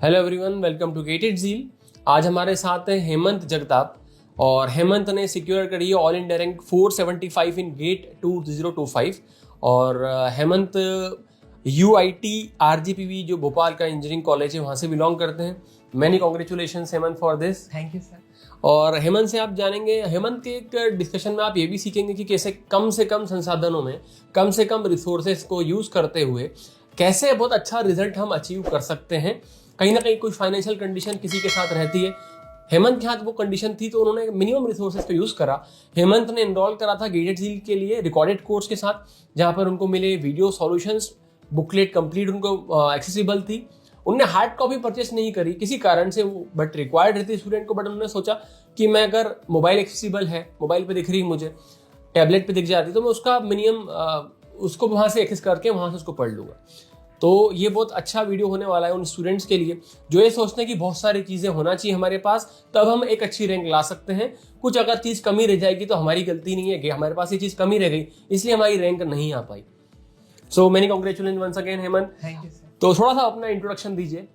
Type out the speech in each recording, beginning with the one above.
Hello everyone, welcome to गेटेड झील। आज हमारे साथ हैं हेमंत जगताप और हेमंत ने सिक्योर करी है ऑल इंडिया रैंक 475 इन गेट 2025। और हेमंत UIT RGPV जो भोपाल का इंजीनियरिंग कॉलेज है वहाँ से बिलोंग करते हैं। Many congratulation Hemant for this. Thank you sir. और हेमंत से आप जानेंगे, हेमंत के एक डिस्कशन में आप ये भी सीखेंगे कि कैसे कम से कम संसाधनों में कम से कम रिसोर्सेज को यूज करते हुए कैसे बहुत अच्छा रिजल्ट हम अचीव कर सकते हैं। कहीं ना कहीं कुछ फाइनेंशियल कंडीशन किसी के साथ रहती है, हेमंत के हाथ वो कंडीशन थी तो उन्होंने मिनिमम रिसोर्सेज को यूज करा। हेमंत ने एनरोल करा था गेटेड झील के लिए रिकॉर्डेड कोर्स के साथ, जहां पर उनको मिले वीडियो सॉल्यूशंस, बुकलेट कंप्लीट उनको एक्सेसिबल थी। उनने हार्ड कॉपी परचेस नहीं करी किसी कारण से, वो बट रिक्वायर्ड रहती स्टूडेंट को। बट उन्होंने सोचा कि मैं अगर मोबाइल एक्सेसिबल है, मोबाइल पे दिख रही है मुझे, टैबलेट पे दिख जाती तो मैं उसका मिनिमम उसको वहां से एक्सेस करके वहां से उसको पढ़ लूंगा। तो ये बहुत अच्छा वीडियो होने वाला है उन स्टूडेंट्स के लिए जो ये सोचते हैं कि बहुत सारी चीज़ें होना चाहिए हमारे पास, तब हम एक अच्छी रैंक ला सकते हैं। कुछ अगर चीज़ कमी रह जाएगी तो हमारी गलती नहीं है कि हमारे पास ये चीज़ कमी रह गई इसलिए हमारी रैंक नहीं आ पाई। So many congratulation once again Hemant. Thank you sir. तो थोड़ा सा अपना इंट्रोडक्शन दीजिए।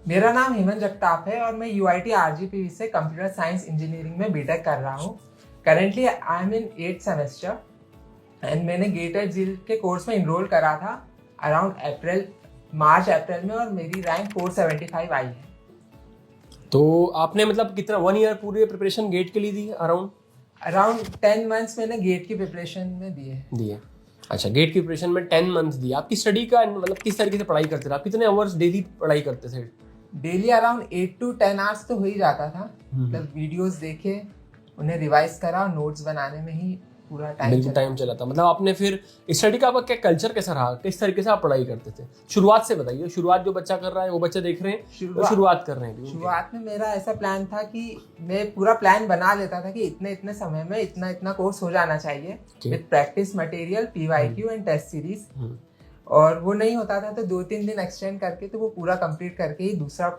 मेरा नाम हेमंत जगताप है और मैं UIT RGPV से कंप्यूटर साइंस इंजीनियरिंग में बीटेक कर रहा हूँ। Currently I am in 8th semester and मैंने गेटेड झील के कोर्स में इनरोल करा था अराउंड मार्च अप्रैल में और मेरी रैंक 475 आई है। तो आपने मतलब कितना 1 ईयर पूरी प्रिपरेशन गेट के लिए दी? अराउंड 10 मंथ्स मैंने गेट की प्रिपरेशन में दिए। अच्छा, गेट की प्रिपरेशन में 10 मंथ्स दिए। आपकी स्टडी का मतलब किस तरीके से पढ़ाई करते थे आप? कितने आवर्स डेली पढ़ाई करते थे? डेली अराउंड 8 to 10 आवर्स तो हो ही जाता था। मतलब वीडियोस देखे, उन्हें रिवाइज करा, नोट्स बनाने में ही पूरा टाइम चला था। मतलब आपने फिर स्टडी का आपका क्या कल्चर कैसा रहा? किस तरीके से आप पढ़ाई करते थे? शुरुआत से बताइए। शुरुआत जो बच्चा कर रहा है वो बच्चे देख रहे हैं, शुरुआत कर रहे हैं। शुरुआत में मेरा ऐसा प्लान था कि मैं पूरा प्लान बना लेता था कि इतने समय में इतना कोर्स हो जाना चाहिए with practice material, PYQ and test series. और वो नहीं होता था तो 2-3 दिन एक्सटेंड करके तो वो पूरा कंप्लीट करके ही दूसरा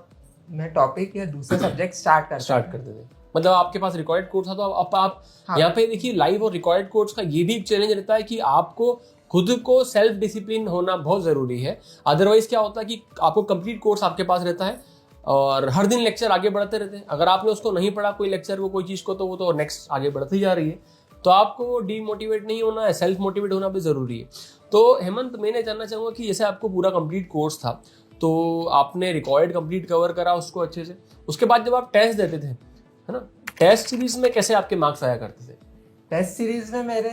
मैं टॉपिक या दूसरा सब्जेक्ट स्टार्ट करते थे। मतलब आपके पास रिकॉर्डेड कोर्स था तो आप यहाँ पे देखिए, लाइव और रिकॉर्डेड कोर्स का ये भी एक चैलेंज रहता है कि आपको खुद को सेल्फ डिसिप्लिन होना बहुत जरूरी है। अदरवाइज क्या होता है कि आपको कंप्लीट कोर्स आपके पास रहता है और हर दिन लेक्चर आगे बढ़ते रहते हैं। अगर आपने उसको नहीं पढ़ा कोई लेक्चर को, कोई चीज को, तो वो तो नेक्स्ट आगे बढ़ती जा रही है। तो आपको डीमोटिवेट नहीं होना है, सेल्फ मोटिवेट होना भी जरूरी है। तो हेमंत, मैंने जानना चाहूंगा कि जैसे आपको पूरा कंप्लीट कोर्स था तो आपने रिकॉर्डेड कंप्लीट कवर करा उसको अच्छे से, उसके बाद जब आप टेस्ट देते थे, है ना, टेस्ट सीरीज में कैसे आपके मार्क्स आया करते थे? टेस्ट सीरीज में मेरे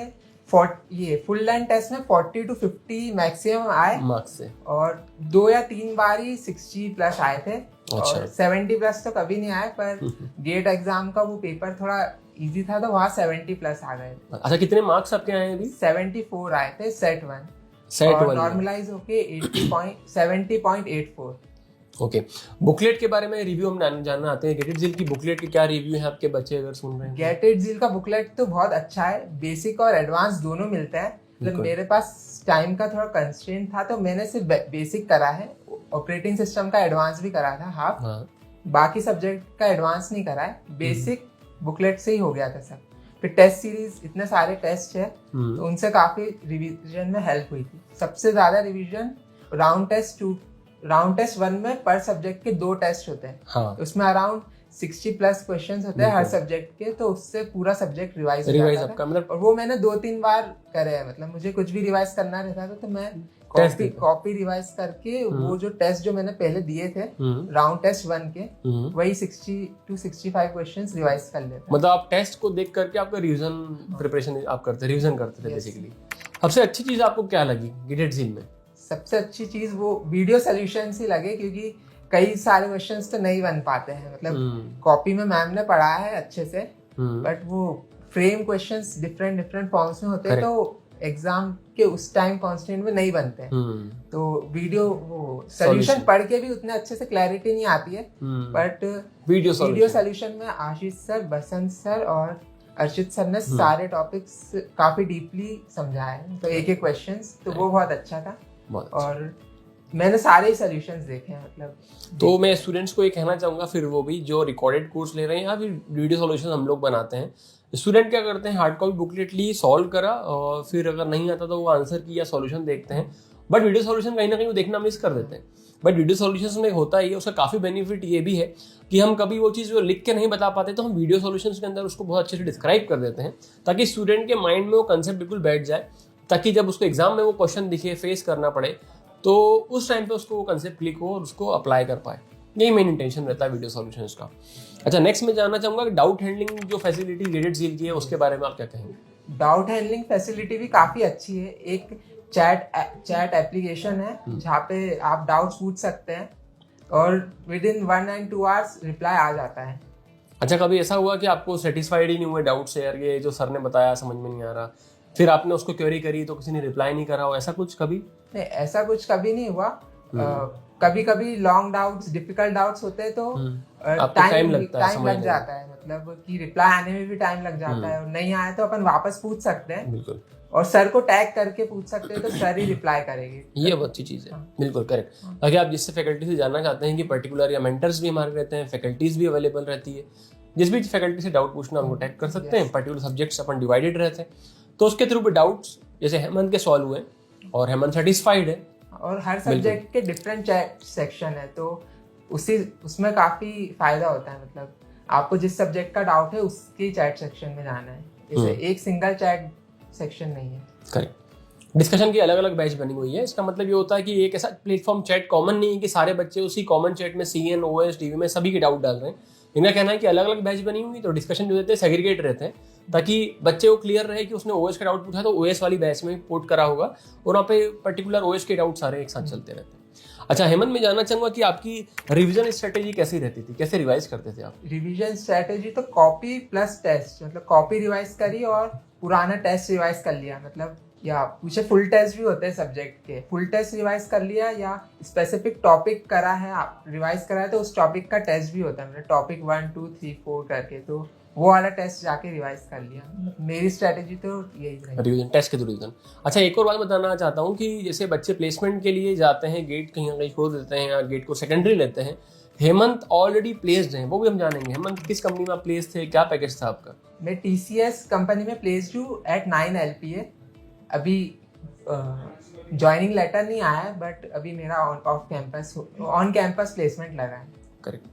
ये फुल लेंथ टेस्ट में 40 to 50 मैक्सिमम आए मार्क्स से, और 2 या 3 बार ही 60 प्लस आए थे। अच्छा। और 70 प्लस तो कभी नहीं आए, पर गेट एग्जाम का वो पेपर थोड़ा इजी था तो वहाँ 70 प्लस आ गए। अच्छा, कितने मार्क्स आपके आए अभी? 74 आए थे सेट 1 और नॉर्मलाइज होके 70.84। ओके। बुकलेट के बारे में रिव्यू हम जानना आते हैं। गेटेड झील की बुकलेट के क्या रिव्यू है आपके बच्चे अगर सुन रहे हैं? गेटेड झील का बुकलेट तो बहुत अच्छा है, बेसिक और एडवांस दोनों मिलते हैं। मतलब मेरे पास टाइम का थोड़ा कंस्ट्रेंट था तो मैंने सिर्फ बेसिक करा है, ऑपरेटिंग सिस्टम का एडवांस भी करा था हाफ। बाकी सब्जेक्ट का एडवांस नहीं करा है, बेसिक बुकलेट से ही हो गया था सब। फिर टेस्ट सीरीज, इतने सारे टेस्ट है तो उनसे काफी रिवीजन में हेल्प हुई थी। सबसे ज्यादा रिवीजन राउंड टेस्ट 1 में पर सब्जेक्ट के 2 टेस्ट होते हैं। हाँ। उसमें अराउंड 60 प्लस क्वेश्चंस होते हैं हर सब्जेक्ट के, तो उससे पूरा सब्जेक्ट रिवाइज आपका मतलब। और वो मैंने 2-3 बार करे हैं। मतलब मुझे कुछ भी रिवाइज करना रहता था तो मैं कॉपी रिवाइज करके वो जो टेस्ट जो मैंने पहले दिए थे राउंड टेस्ट 1 के, वही 60 to 65 क्वेश्चंस रिवाइज कर लेते। मतलब आप टेस्ट को देख करके आपका रिवीजन प्रिपरेशन आप रिवीजन करते थे बेसिकली। सबसे अच्छी चीज आपको क्या लगी गेटेड झील में? सबसे अच्छी चीज वो वीडियो सॉल्यूशंस ही लगे, क्योंकि कई सारे क्वेश्चंस तो नहीं बन पाते हैं। मतलब कॉपी में मैम ने पढ़ाया है अच्छे से, बट वो फ्रेम क्वेश्चंस डिफरेंट फॉर्म्स में होते हैं तो एग्जाम के उस टाइम कांस्टेंट में नहीं बनते हैं। तो वीडियो वो सॉल्यूशन पढ़ के भी उतने अच्छे से क्लैरिटी नहीं आती है, बट वीडियो सॉल्यूशन में आशीष सर, बसंत सर और अर्चित सर ने सारे टॉपिक्स काफी डीपली समझाए, तो एक क्वेश्चंस, तो वो बहुत अच्छा था। और मैंने सारे सॉल्यूशंस देखे हैं। मतलब तो मैं स्टूडेंट्स को ये कहना चाहूँगा, फिर वो भी जो रिकॉर्डेड कोर्स ले रहे हैं या फिर वीडियो सॉल्यूशन हम लोग बनाते हैं, स्टूडेंट क्या करते हैं, हार्ड कॉपी बुकलेट ली, सॉल्व करा और फिर अगर नहीं आता तो वो आंसर की या सॉल्यूशन देखते हैं। बट वीडियो सॉल्यूशन कहीं ना कहीं वो देखना मिस कर देते हैं। बट वीडियो सॉल्यूशंस में होता ही है, उसका काफ़ी बेनिफिट ये भी है कि हम कभी वो चीज़ जो लिख के नहीं बता पाते तो हम वीडियो सॉल्यूशंस के अंदर उसको बहुत अच्छे से डिस्क्राइब कर देते हैं, ताकि स्टूडेंट के माइंड में वो कंसेप्ट बिल्कुल बैठ जाए, ताकि जब उसको एग्जाम में वो क्वेश्चन दिखे, फेस करना पड़े, तो उस टाइम पे उसको वो कंसेप्ट क्लिक हो और उसको अप्लाई कर पाए। यही मेन इंटेंशन रहता है वीडियो सॉल्यूशंस का। अच्छा, नेक्स्ट मैं जानना चाहूँगा कि डाउट हैंडलिंग जो फैसिलिटी ग्रेडेड झील की है उसके बारे में आप क्या कहेंगे? डाउट हैंडलिंग फैसिलिटी भी काफ़ी अच्छी है। एक चैट एप्लीकेशन है जहाँ पे आप डाउट्स पूछ सकते हैं और within 1 and 2 hours reply आ जाता है। अच्छा, कभी ऐसा हुआ कि आपको सेटिस्फाइड ही नहीं हुए डाउट से, यार ये जो सर ने बताया समझ में नहीं आ रहा, फिर आपने उसको क्वेरी करी तो किसी ने रिप्लाई नहीं करा हो, ऐसा कुछ कभी? नहीं, ऐसा कुछ कभी नहीं हुआ। कभी कभी लॉन्ग डाउट्स, डिफिकल्ट डाउट्स होते हैं तो टाइम लग जाता है, मतलब कि रिप्लाई आने में भी टाइम लग जाता है, और नहीं आया तो अपन वापस पूछ सकते हैं। बिल्कुल। और सर को टैग करके पूछ सकते हैं तो सर ही रिप्लाई करेंगे। ये बहुत अच्छी चीज़ है। बिल्कुल करेक्ट। अगर आप जिससे फैकल्टी से जानना चाहते हैं कि पर्टिकुलर या मेंटर्स भी हमारे रहते हैं, फैकल्टीज भी अवेलेबल रहती है, जिस भी फैकल्टी से डाउट पूछना उनको टैग कर सकते हैं। पर्टिकुलर सब्जेक्ट्स अपन डिवाइडेड रहते हैं, तो उसके थ्रू भी डाउट्स जैसे हेमंत के सॉल्व हुए और हेमंत सेटिस्फाइड है। और हर सब्जेक्ट के डिफरेंट चैट सेक्शन है, तो उसमें काफ़ी फायदा होता है। मतलब आपको जिस सब्जेक्ट का डाउट है उसके चैट सेक्शन में जाना है, इसे एक सिंगल चैट सेक्शन नहीं है। करेक्ट। डिस्कशन की अलग अलग बैच बनी हुई है। इसका मतलब ये होता है कि एक ऐसा प्लेटफॉर्म चैट कॉमन नहीं है कि सारे बच्चे उसी कॉमन चैट में CN, OS, DV में सभी के डाउट डाल रहे हैं। इनका कहना है कि अलग अलग बैच बनी हुई, तो डिस्कशन जो देते हैं सेग्रीगेट रहते हैं, ताकि बच्चे को क्लियर रहे कि उसने OS का डाउट पूछा तो OS वाली बैच में पोर्ट करा होगा, और वहाँ पे पर्टिकुलर OS के डाउट सारे एक साथ चलते रहते हैं। अच्छा हेमंत, मैं जानना चाहूंगा कि आपकी रिवीजन स्ट्रेटेजी कैसी रहती थी, कैसे रिवाइज करते थे आप? रिवीजन स्ट्रेटेजी तो कॉपी प्लस टेस्ट, मतलब कॉपी रिवाइज करी और पुराना टेस्ट रिवाइज कर लिया। मतलब या पूछे फुल टेस्ट भी होते हैं सब्जेक्ट के, फुल टेस्ट रिवाइज कर लिया, या स्पेसिफिक टॉपिक करा है आप रिवाइज करा है तो उस टॉपिक का टेस्ट भी होता है, मतलब टॉपिक 1, 2, 3, 4 करके, तो वो वाला टेस्ट जाके रिवाइज कर लिया। मेरी स्ट्रेटेजी तो यही है, रिवीजन, टेस्ट के थ्रू रिवीजन। अच्छा, एक और बात बताना चाहता हूँ कि जैसे बच्चे प्लेसमेंट के लिए जाते हैं, गेट कहीं ना कहीं छोड़ देते हैं या गेट को सेकेंडरी लेते हैं, हेमंत ऑलरेडी प्लेस्ड हैं, वो भी हम जानेंगे। हेमंत किस कंपनी में आप प्लेस थे, क्या पैकेज था आपका? मैं TCS कंपनी में प्लेस्ड हूँ एट 9 LPA। अभी ज्वाइनिंग लेटर नहीं आया है, बट अभी मेरा ऑन कैंपस प्लेसमेंट लगा है। करेक्ट।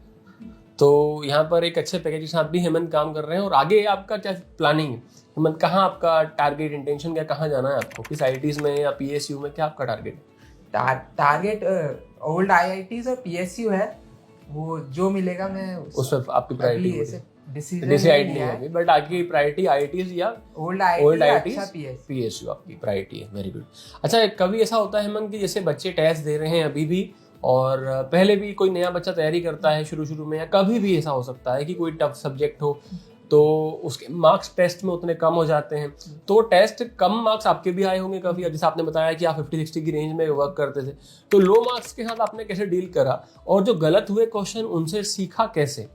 तो यहाँ पर एक अच्छे पैकेज के साथ भी हेमंत काम कर रहे हैं, और आगे आपका क्या प्लानिंग है हेमंत? कहाँ आपका टारगेट, इंटेंशन क्या, कहाँ जाना है आपको? किस IITs में या PSU में, क्या आपका टारगेट है? टारगेट ओल्ड IITs और PSU है, वो जो मिलेगा मैं उस पर आपकी प्रायोरिटी डिसाइड नहीं है, बट आपकी प्रायोरिटी IITs या ओल्ड IITs PSU आपकी प्रायोरिटी है। Very good. अच्छा, कभी ऐसा होता है हेमंत कि जैसे बच्चे टेस्ट दे रहे हैं अभी भी, और पहले भी कोई नया बच्चा तैयारी करता है शुरू में, या कभी भी ऐसा हो सकता है कि कोई टफ सब्जेक्ट हो तो उसके मार्क्स टेस्ट में उतने कम हो जाते हैं, तो टेस्ट कम मार्क्स आपके भी आए होंगे कभी, जैसे आपने बताया कि आप 50-60 की रेंज में वर्क करते थे, तो लो मार्क्स के साथ आपने कैसे डील करा, और जो गलत हुए क्वेश्चन उनसे सीखा कैसे?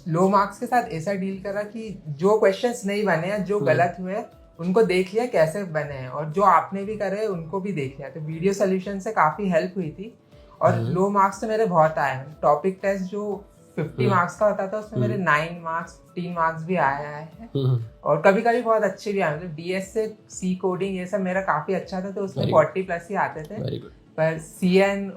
लो मार्क्स के साथ ऐसा डील करा कि जो क्वेश्चंस नहीं बने हैं, जो गलत हुए उनको देख लिया कैसे बने हैं, और जो आपने भी करे उनको भी देख लिया, तो वीडियो सोल्यूशन से काफ़ी हेल्प हुई थी। और लो मार्क्स तो मेरे बहुत आए हैं। टॉपिक टेस्ट जो 50 मार्क्स का होता था उसमें मेरे 9 मार्क्स, 15 मार्क्स भी आया है, और कभी कभी बहुत अच्छे भी आए। मतलब DS से C कोडिंग ये सब मेरा काफ़ी अच्छा था, तो उसमें 40+ ही आते थे, पर CN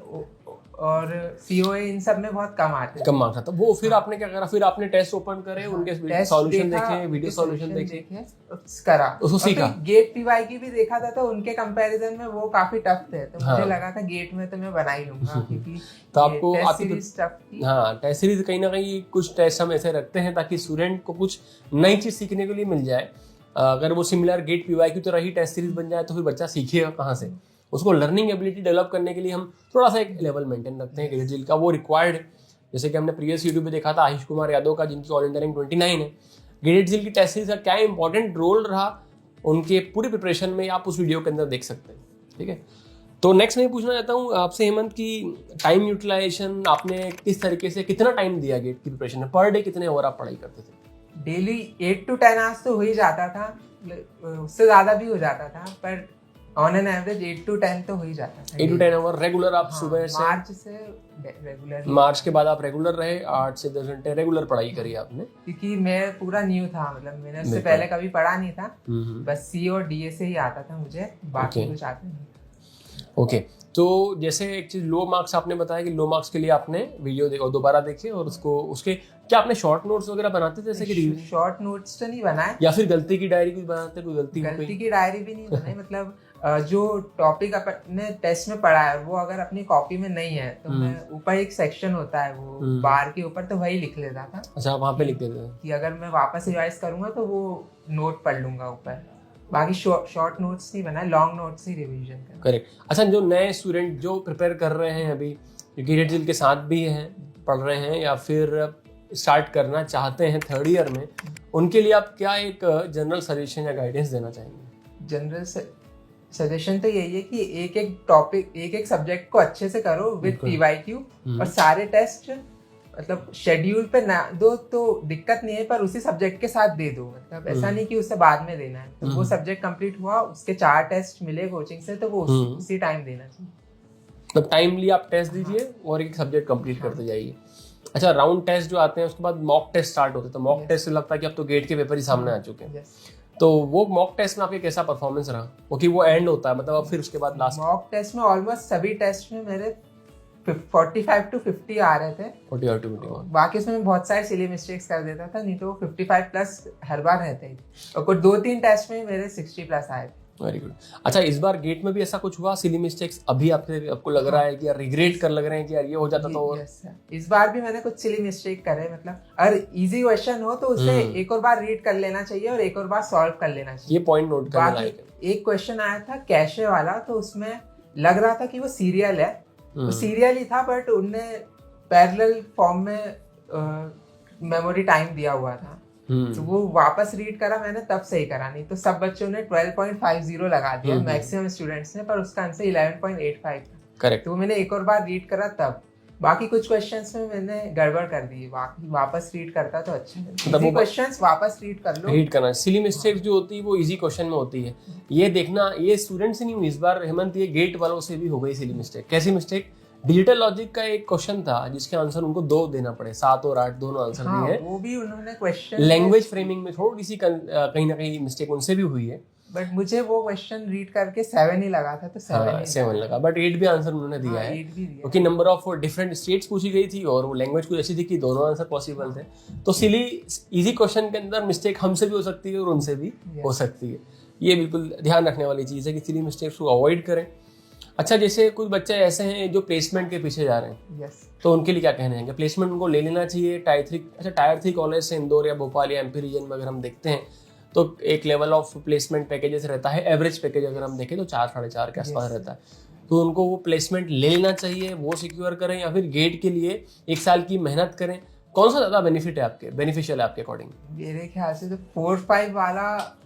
और COA इन सब में बहुत कम आते हैं, कम मार्क्स आता। वो फिर आपने क्या करा? फिर आपने टेस्ट ओपन करे, उनके सॉल्यूशन देखे, वीडियो सॉल्यूशन देखे, करा, उसको सीखा। गेट PY भी देखा था, तो उनके कंपैरिजन में वो काफी टफ थे, तो मुझे लगा था गेट में तो मैं बना ही लूंगा, क्योंकि तो आपको टेस्ट सीरीज टफ थी। हाँ, टेस्ट सीरीज कहीं ना कहीं कुछ टेस्ट हम ऐसे रखते हैं ताकि स्टूडेंट को कुछ नई चीज सीखने के लिए मिल जाए। अगर वो सिमिलर गेट PY की तरह ही टेस्ट सीरीज बन जाए तो फिर बच्चा सीखेगा कहाँ से? उसको लर्निंग एबिलिटी डेवलप करने के लिए हम थोड़ा सा एक लेवल मेंटेन रखते हैं ग्रेड झील का, वो रिक्वायर्ड है। जैसे कि हमने प्रीवियस वीडियो में देखा था आशीष कुमार यादव का, जिनकी ऑल इंडिया रैंक 29 है। ग्रेड झील की टेस्ट सीरीज का क्या इंपॉर्टेंट रोल रहा उनके पूरी प्रिपरेशन में, आप उस वीडियो के अंदर देख सकते हैं। ठीक है, तो नेक्स्ट मैं पूछना चाहता हूँ आपसे हेमंत की टाइम यूटिलाइजेशन, आपने किस तरीके से कितना टाइम दिया गेट की प्रिपरेशन में? पर डे कितने ओवर आप पढ़ाई करते थे? डेली 8 to 10 आवर्स तो हो ही जाता था, उससे ज़्यादा भी हो जाता था, पर ऑन एन एवरेज 8 to 10 तो हो ही जाता था। 8 to 10 आवर रेगुलर आप? सुबह से मार्च से रेगुलर, मार्च के बाद आप रेगुलर रहे, 8 से 10 घंटे रेगुलर पढ़ाई करी आपने? क्योंकि मैं पूरा न्यू था, मतलब मैंने उससे पहले कभी पढ़ा नहीं था, बस C और DA से ही आता था मुझे, बाकी कुछ आता नहीं। ओके तो जैसे एक चीज लो मार्क्स आपने बताया कि लो मार्क्स के लिए आपने वीडियो देखा दोबारा देखे और उसको उसके क्या आपने शॉर्ट नोट्स वगैरह बनाते थे जैसे कि शॉर्ट नोट्स तो नहीं बनाए या फिर गलती की डायरी कुछ बनाते कोई गलती की डायरी भी नहीं बनाई मतलब जो टॉपिक अपने टेस्ट में पढ़ा है वो अगर अपनी कॉपी में नहीं है तो मैं ऊपर एक सेक्शन होता है वो बार के ऊपर तो वही लिख लेता था। अच्छा वहाँ पे लिख देते थे कि अगर मैं वापस रिवाइज करूंगा तो वो नोट पढ़ लूंगा ऊपर। बाकी शॉर्ट नोट्स नहीं बनाए लॉन्ग नोट्स ही रिवीजन कर। करेक्ट। अच्छा जो नए स्टूडेंट जो प्रिपेयर कर रहे हैं अभी गेट जिल के साथ भी हैं पढ़ रहे हैं या फिर स्टार्ट करना चाहते हैं थर्ड ईयर में उनके लिए आप क्या एक जनरल सजेशन या गाइडेंस देना चाहेंगे? जनरल सजेशन तो यही है कि एक एक टॉपिक एक एक सब्जेक्ट को अच्छे से करो विद पीवाईक्यू और सारे टेस्ट मतलब शेड्यूल पे ना दो तो दिक्कत नहीं है पर उसी सब्जेक्ट के साथ दे दो मतलब ऐसा नहीं कि उसे बाद में देना है तो वो सब्जेक्ट कंप्लीट हुआ उसके 4 टेस्ट मिले कोचिंग से तो वो उसी टाइम देना चाहिए। मतलब टाइमली आप टेस्ट दीजिए और एक सब्जेक्ट कंप्लीट करते जाइए। अच्छा राउंड टेस्ट जो आते हैं उसके बाद मॉक टेस्ट स्टार्ट होते हैं तो मॉक टेस्ट से लगता है कि अब तो गेट के पेपर ही सामने आ चुके हैं तो वो मॉक टेस्ट में आपके कैसा परफॉर्मेंस रहा क्योंकि वो एंड होता है मतलब अब फिर उसके बाद लास्ट मॉक टेस्ट में ऑलमोस्ट सभी टेस्ट में मेरे 45 to 50 आ रहे थे 40 to 50 बाकी उसमें मैं बहुत सारे सिली मिस्टेक्स कर देता था नहीं तो 55 प्लस हर बार रहते ही और कुछ 2-3 टेस्ट में मेरे 60 प्लस आए थे। Very good. अच्छा इस बार गेट में भी ऐसा कुछ हुआ सिली मिस्टेक्स अभी आपको लग रहा है कि यार रिग्रेट कर लग रहे हैं कि यार ये हो जाता तो इस बार भी मैंने कुछ सिली मिस्टेक करे मतलब अगर इजी क्वेश्चन हो तो उसे एक और बार रीड कर लेना चाहिए और एक और बार सॉल्व कर लेना चाहिए। ये पॉइंट नोट करना है। एक क्वेश्चन आया था कैशे वाला तो उसमें लग रहा था कि वो सीरियल है तो सीरियल ही था बट उनने पैरेलल फॉर्म में मेमोरी टाइम दिया हुआ था तो वो वापस रीड करा मैंने तब सही करा नहीं तो सब बच्चों ने 12.50 लगा दिया मैक्सिमम स्टूडेंट्स ने पर उसका आंसर 11.85 था। करेक्ट। तो मैंने एक और बार रीड करा तब बाकी कुछ क्वेश्चंस में मैंने गड़बड़ कर दी बाकी वापस रीड करता तो अच्छा है। इजी क्वेश्चंस वापस रीड कर लो रीड करना सिली मिस्टेक्स जो होती है वो इजी क्वेश्चन में होती है ये देखना ये स्टूडेंट से नहीं हुई इस बार हेमंत ये गेट वालों से भी हो गई सिली मिस्टेक। कैसी मिस्टेक? डिजिटल लॉजिक का एक क्वेश्चन था जिसके आंसर उनको 2 देना पड़े 7 और 8 दोनों आंसर दिए वो भी उन्होंने क्वेश्चन लैंग्वेज फ्रेमिंग में थोड़ी सी कहीं ना कहीं मिस्टेक उनसे भी हुई है बट मुझे वो क्वेश्चन रीड करके 7 ही लगा था तो 7 लगा बट 8 भी आंसर उन्होंने दिया है क्योंकि नंबर ऑफ डिफरेंट स्टेट्स पूछी गई थी और वो लैंग्वेज कुछ ऐसी थी कि दोनों आंसर पॉसिबल थे तो सिली इजी क्वेश्चन के अंदर मिस्टेक हमसे भी हो सकती है और उनसे भी हो सकती है। ये बिल्कुल ध्यान रखने वाली चीज़ है कि सिली मिस्टेक्स को अवॉइड करें। अच्छा जैसे कुछ बच्चे ऐसे हैं जो प्लेसमेंट के पीछे जा रहे हैं तो उनके लिए क्या कहना है? प्लेसमेंट उनको ले लेना चाहिए टायर 3 कॉलेज से इंदौर या भोपाल या एमपी रीजन में अगर हम देखते हैं तो एक लेवल ऑफ प्लेसमेंट पैकेजेस रहता है एवरेज पैकेज अगर हम देखें तो 4-4.5 के आसपास रहता है तो उनको वो प्लेसमेंट ले लेना चाहिए वो सिक्योर करें या फिर गेट के लिए 1 साल की मेहनत करें कौन सा ज़्यादा बेनिफिशियल है आपके अकॉर्डिंग? मेरे ख्याल से तो 4-5 वाला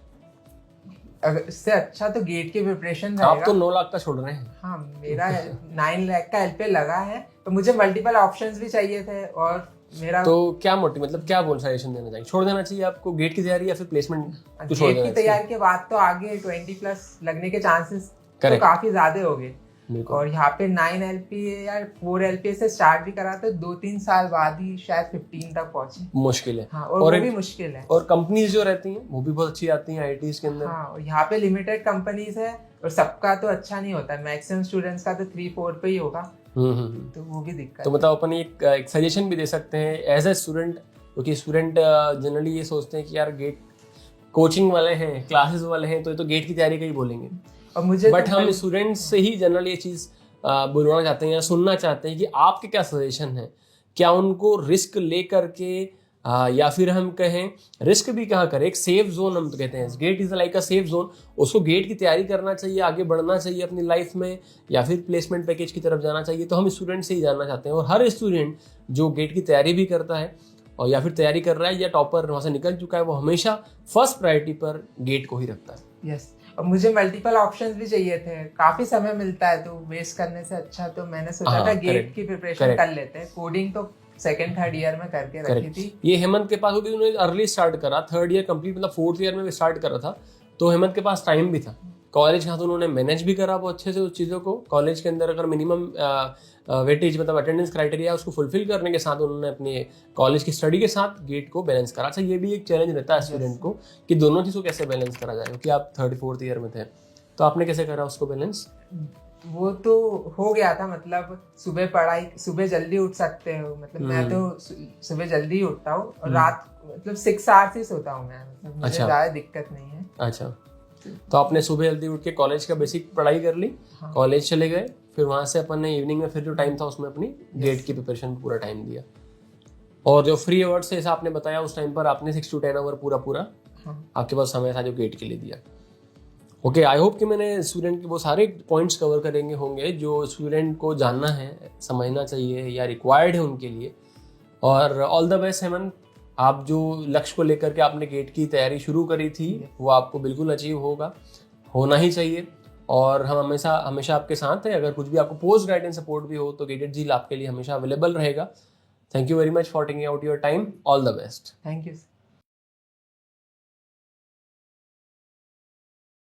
इससे अच्छा तो गेट की प्रिपरेशन आप तो 9 लाख का छोड़ रहे हैं। हाँ मेरा 9 लाख का एलपीए लगा है तो मुझे मल्टीपल ऑप्शंस भी चाहिए थे और मेरा तो क्या मोटिव मतलब क्या सजेशन देना चाहिए? छोड़ देना चाहिए आपको गेट की तैयारी या फिर प्लेसमेंट? गेट की तैयारी के बाद तो आगे 20+ लगने के चांसेस तो काफी ज्यादा हो गए और यहाँ पे 9 LPA या 4 LPA से स्टार्ट भी करा तो 2-3 साल बाद ही शायद 15 तक पहुंचे। मुश्किल है। हाँ, और वो भी मुश्किल है और कंपनीज जो रहती हैं वो भी बहुत अच्छी आती हैं आईटीज के अंदर। हाँ, यहाँ पे लिमिटेड कंपनीज है और सबका तो अच्छा नहीं होता मैक्सिमम स्टूडेंट्स का तो 3-4 पे ही होगा तो वो भी दिक्कत। तो मतलब अपन एक सजेशन भी दे सकते हैं एज ए स्टूडेंट क्योंकि स्टूडेंट जनरली ये सोचते हैं कि यार गेट कोचिंग वाले हैं क्लासेस वाले हैं तो ये तो गेट की तैयारी का ही बोलेंगे और मुझे बट हम स्टूडेंट्स से ही जनरली ये चीज़ बुलवाना चाहते हैं या सुनना चाहते हैं कि आपके क्या सजेशन है क्या उनको रिस्क ले करके या फिर हम कहें रिस्क भी कहाँ करें एक सेफ जोन हम तो कहते हैं GATE is like a safe zone उसको गेट की तैयारी करना चाहिए आगे बढ़ना चाहिए अपनी लाइफ में या फिर प्लेसमेंट पैकेज की तरफ जाना चाहिए तो हम स्टूडेंट से ही जानना चाहते हैं और हर स्टूडेंट जो गेट की तैयारी भी करता है और या फिर तैयारी कर रहा है या टॉपर वहाँ से निकल चुका है वो हमेशा फर्स्ट प्रायोरिटी पर गेट को ही रखता है। यस और मुझे मल्टीपल ऑप्शंस भी चाहिए थे काफी समय मिलता है तो वेस्ट करने से अच्छा तो मैंने सोचा था गेट की प्रिपरेशन कर लेते हैं कोडिंग तो 2nd-3rd ईयर में करके रखी थी। ये हेमंत के पास क्योंकि उन्होंने अर्ली स्टार्ट करा 3rd ईयर कंप्लीट मतलब 4th ईयर में स्टार्ट करा था तो हेमंत के पास टाइम भी था कॉलेज का तो उन्होंने मैनेज भी करा बहुत अच्छे से उस चीज़ों को कॉलेज के अंदर अगर मिनिमम वेटेज मतलब अटेंडेंस क्राइटेरिया उसको फुलफिल करने के साथ उन्होंने अपने कॉलेज की स्टडी के साथ गेट को बैलेंस करा। अच्छा ये भी एक चैलेंज रहता है स्टूडेंट को कि दोनों चीज़ों को कैसे बैलेंस करा जाए क्योंकि आप 3rd-4th ईयर में थे तो आपने कैसे करा उसको बैलेंस? वो तो हो गया था, मतलब सुबह जल्दी उठ सकते हो, मतलब मैं तो सुबह जल्दी उठता हूँ और रात मतलब 6 आवर्स ही सोता हूँ मैं, मतलब मुझे ज्यादा दिक्कत नहीं है। अच्छा, तो आपने सुबह जल्दी उठ के कॉलेज का बेसिक पढ़ाई कर ली, कॉलेज चले गए, फिर वहां से अपन ने इवनिंग में फिर जो टाइम था उसमें अपनी गेट की प्रिपरेशन पूरा टाइम दिया, और जो फ्री आवर्स जैसा आपने बताया उस टाइम पर आपने 6 to 10 आवर पूरा आपके पास समय था जो गेट के लिए दिया। ओके, आई होप कि मैंने स्टूडेंट के वो सारे पॉइंट्स कवर करेंगे होंगे जो स्टूडेंट को जानना है, समझना चाहिए या रिक्वायर्ड है उनके लिए। और ऑल द बेस्ट हेमंत, आप जो लक्ष्य को लेकर के आपने गेट की तैयारी शुरू करी थी वो आपको बिल्कुल अचीव होना ही चाहिए, और हम हमेशा आपके साथ हैं। अगर कुछ भी आपको पोस्ट गाइडेंस सपोर्ट भी हो तो गेटेड झील आपके लिए हमेशा अवेलेबल रहेगा। Thank you very much for taking out your time. All the best. Thank you.